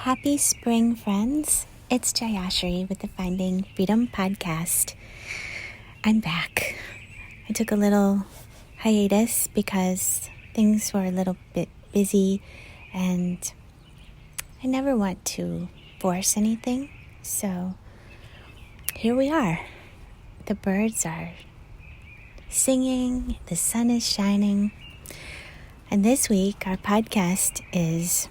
Happy spring, friends. It's Jayashrii with the Finding Freedom podcast. I'm back. I took a little hiatus because things were a little bit busy and I never want to force anything. So here we are. The birds are singing, the sun is shining. And this week, our podcast is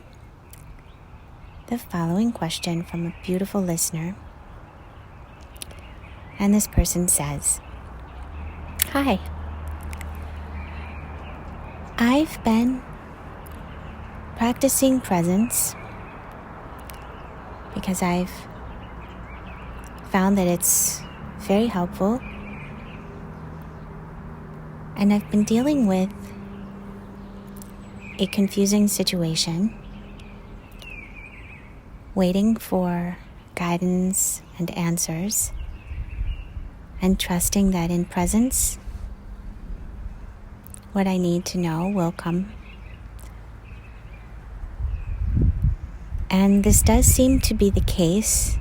the following question from a beautiful listener. And this person says, "Hi, I've been practicing presence because I've found that it's very helpful. And I've been dealing with a confusing situation, waiting for guidance and answers, and trusting that in presence, what I need to know will come. And this does seem to be the case,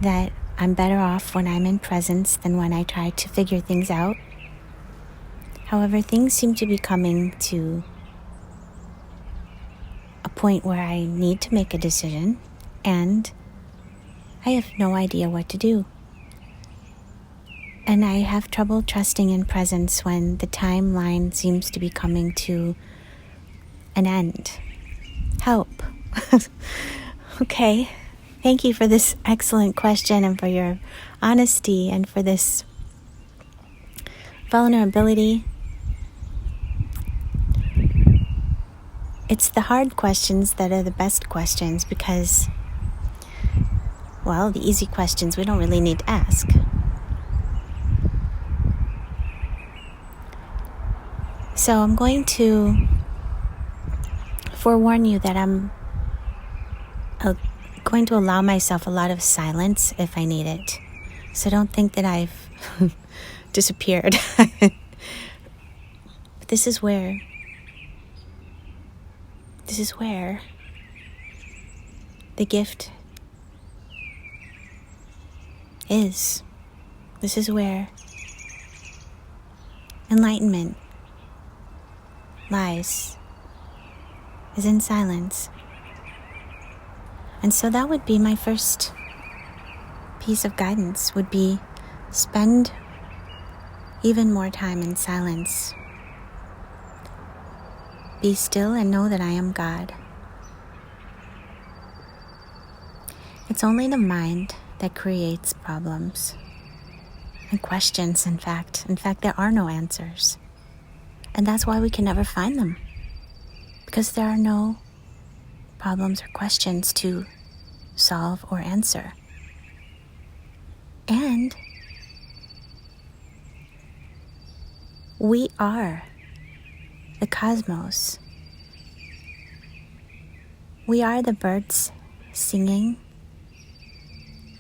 that I'm better off when I'm in presence than when I try to figure things out. However, things seem to be coming to a point where I need to make a decision, and I have no idea what to do. And I have trouble trusting in presence when the timeline seems to be coming to an end. Help." Okay, thank you for this excellent question and for your honesty and for this vulnerability. It's the hard questions that are the best questions because, well, the easy questions we don't really need to ask. So I'm going to forewarn you that I'm going to allow myself a lot of silence if I need it. So don't think that I've disappeared. But this is where the gift is. This is where enlightenment lies, is in silence. And so that would be my first piece of guidance, would be spend even more time in silence. Be still and know that I am God. It's only the mind that creates problems and questions, in fact. In fact, there are no answers. And that's why we can never find them. Because there are no problems or questions to solve or answer. And we are the cosmos. We are the birds singing,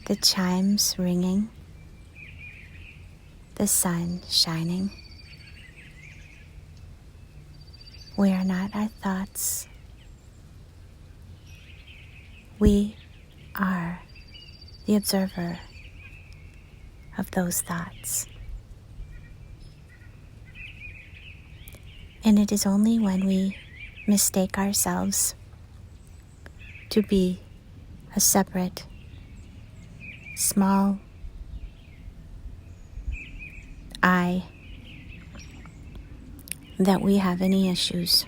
the chimes ringing, the sun shining. We are not our thoughts. We are the observer of those thoughts. And it is only when we mistake ourselves to be a separate, small I that we have any issues.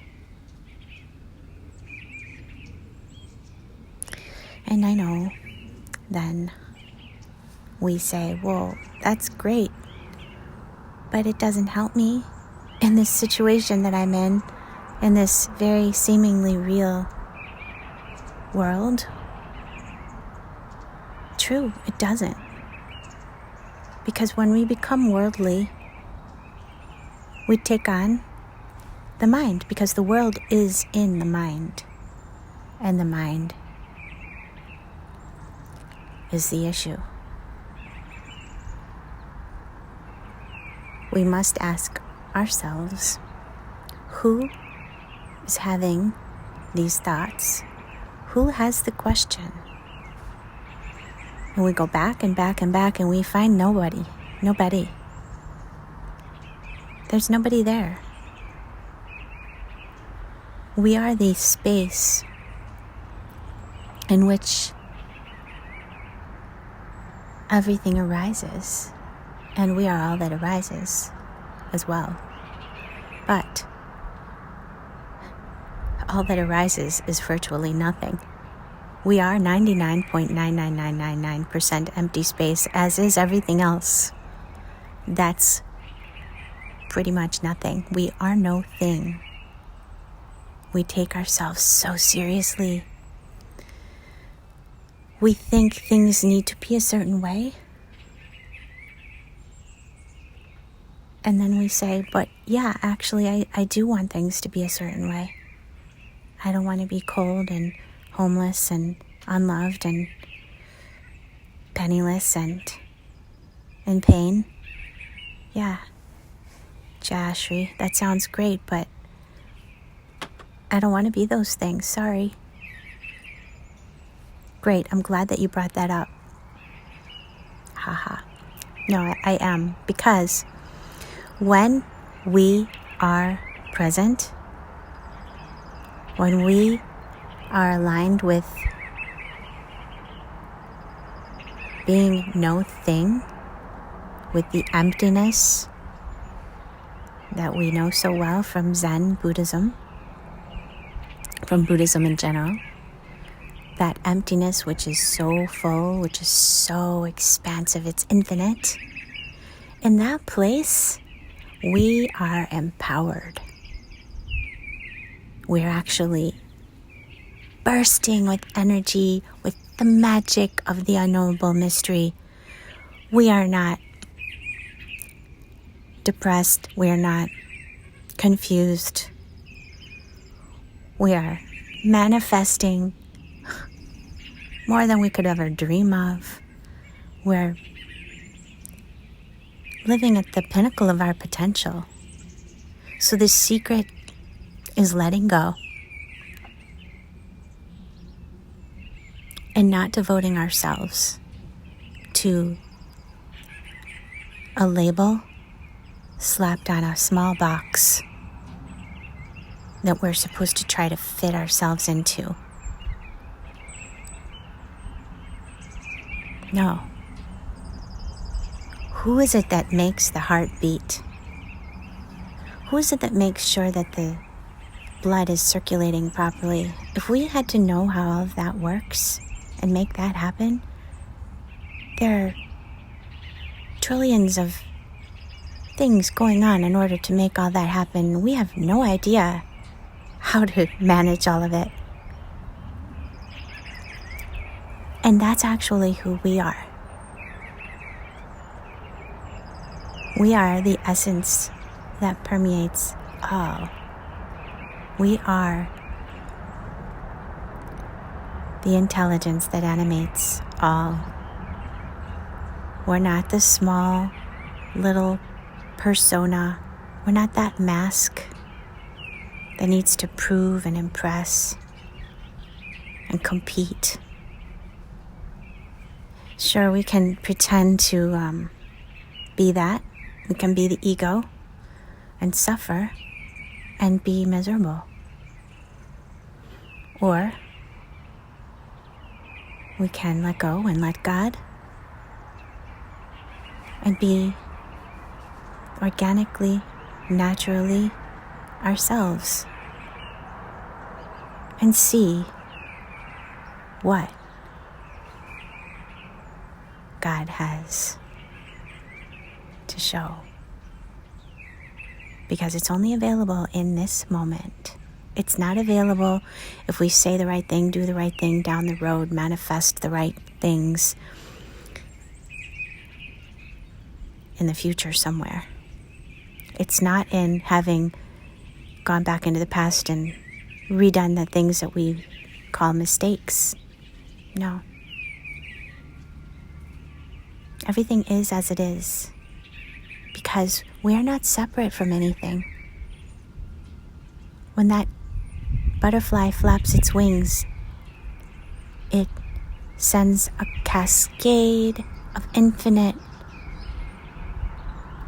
And I know then we say, well, that's great, but it doesn't help me in this situation that I'm in this very seemingly real world. True, it doesn't. Because when we become worldly, we take on the mind, because the world is in the mind, and the mind is the issue. We must ask ourselves, who is having these thoughts? Who has the question? And we go back and back and back, and we find nobody. There's nobody there. We are the space in which everything arises, and we are all that arises as well. But all that arises is virtually nothing. We are 99.99999% empty space, as is everything else. That's pretty much nothing. We are no thing. We take ourselves so seriously. We think things need to be a certain way. And then we say, but yeah, actually, I do want things to be a certain way. I don't want to be cold and homeless and unloved and penniless and in pain. Yeah, Jayashrii, that sounds great, but I don't want to be those things. Sorry. Great, I'm glad that you brought that up. Haha. No, I am, because when we are present, when we are aligned with being no thing, with the emptiness that we know so well from Zen Buddhism, from Buddhism in general, that emptiness which is so full, which is so expansive, it's infinite. In that place, we are empowered. We're actually bursting with energy, with the magic of the unknowable mystery. We are not depressed. We are not confused. We are manifesting more than we could ever dream of. We're living at the pinnacle of our potential. So the secret is letting go and not devoting ourselves to a label slapped on a small box that we're supposed to try to fit ourselves into. No. Who is it that makes the heart beat? Who is it that makes sure that the blood is circulating properly? If we had to know how all of that works and make that happen, there are trillions of things going on in order to make all that happen. We have no idea how to manage all of it. And that's actually who we are. We are the essence that permeates all. We are the intelligence that animates all. We're not the small little persona. We're not that mask that needs to prove and impress and compete. Sure, we can pretend to be that. We can be the ego and suffer and be miserable. Or we can let go and let God and be organically, naturally ourselves and see what God has to show. Because it's only available in this moment. It's not available if we say the right thing, do the right thing down the road, manifest the right things in the future somewhere. It's not in having gone back into the past and redone the things that we call mistakes. No. Everything is as it is, because we are not separate from anything. When that butterfly flaps its wings, it sends a cascade of infinite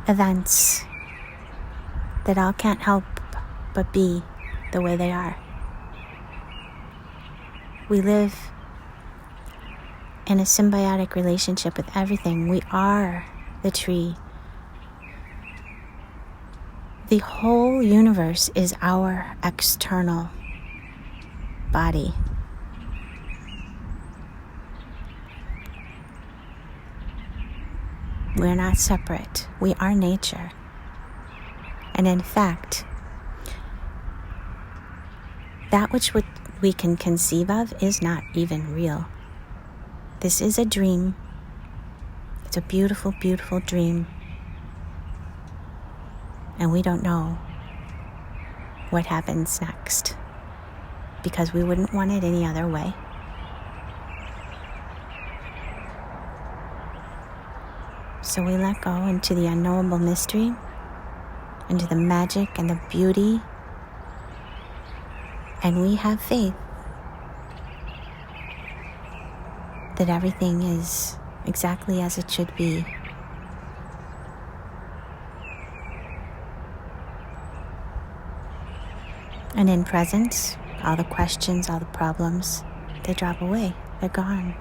events that all can't help but be the way they are. We live in a symbiotic relationship with everything. We are the tree. The whole universe is our external body. We're not separate. We are nature. And in fact, that which we can conceive of is not even real. This is a dream. It's a beautiful, beautiful dream. And we don't know what happens next because we wouldn't want it any other way. So we let go into the unknowable mystery, into the magic and the beauty, and we have faith that everything is exactly as it should be. And in presence, all the questions, all the problems, they drop away. They're gone.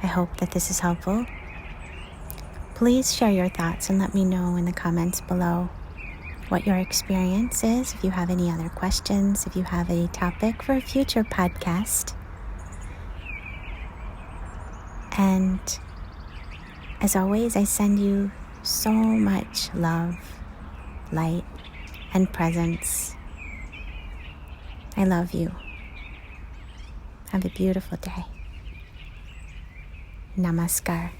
I hope that this is helpful. Please share your thoughts and let me know in the comments below what your experience is. If you have any other questions, if you have a topic for a future podcast. And as always, I send you so much love, light, and presence. I love you. Have a beautiful day. Namaskar.